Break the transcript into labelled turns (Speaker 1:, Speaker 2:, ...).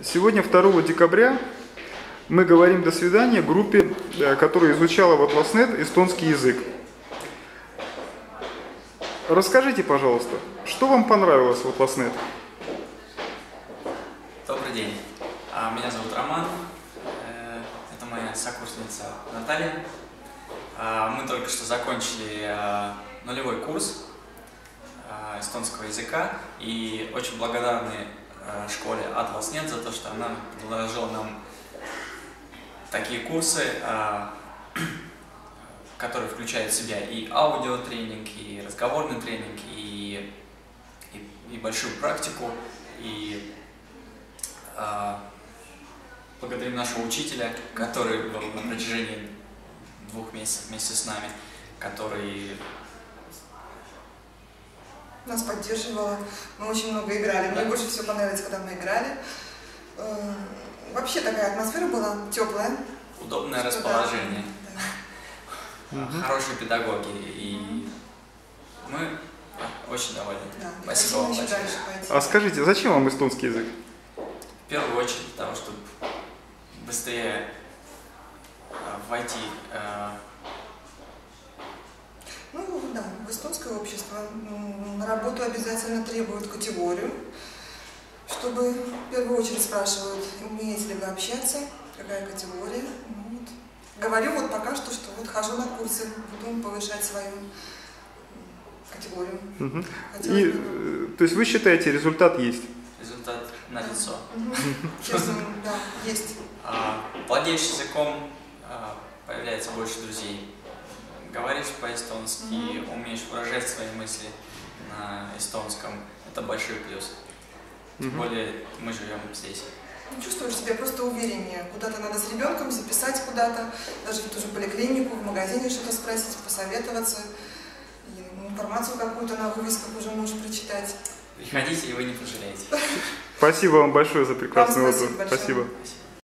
Speaker 1: Сегодня, 2 декабря, мы говорим «до свидания» группе, которая изучала в Atlasnet эстонский язык. Расскажите, пожалуйста, что вам понравилось в Atlasnet?
Speaker 2: Добрый день. Меня зовут Роман. Это моя сокурсница Наталья. Мы только что закончили нулевой курс эстонского языка и очень благодарны школе Atlasnet за то, что она предложила нам такие курсы, которые включают в себя и аудиотренинг, и разговорный тренинг, и большую практику. И благодарим нашего учителя, который был на протяжении 2 месяцев вместе с нами, который
Speaker 3: нас поддерживала. Мы очень много играли. Мне больше всего понравилось, когда мы играли. Вообще такая атмосфера была теплая.
Speaker 2: Удобное расположение. Да. Хорошие педагоги. И мы очень довольны. Да, спасибо вам большое.
Speaker 1: А скажите, зачем вам эстонский язык?
Speaker 2: В первую очередь для того, чтобы быстрее войти
Speaker 3: да, в эстонское общество. На работу обязательно требуют категорию, чтобы в первую очередь спрашивают, умеете ли вы общаться, какая категория. Говорю вот пока что хожу на курсы, буду повышать свою категорию.
Speaker 1: То есть вы считаете, результат есть?
Speaker 2: Результат налицо.
Speaker 3: Честно, да, есть.
Speaker 2: Владеешь языком, появляется больше друзей. Говоришь по-эстонски, умеешь выражать свои мысли на эстонском, это большой плюс. Тем более мы живем здесь.
Speaker 3: Чувствуешь себя просто увереннее. Куда-то надо с ребенком записать куда-то, даже в ту же поликлинику, в магазине что-то спросить, посоветоваться. И информацию какую-то на вывесках уже можешь прочитать.
Speaker 2: Приходите, и вы не пожалеете.
Speaker 1: Спасибо вам большое за прекрасный отзыв.
Speaker 3: Спасибо.
Speaker 1: Спасибо.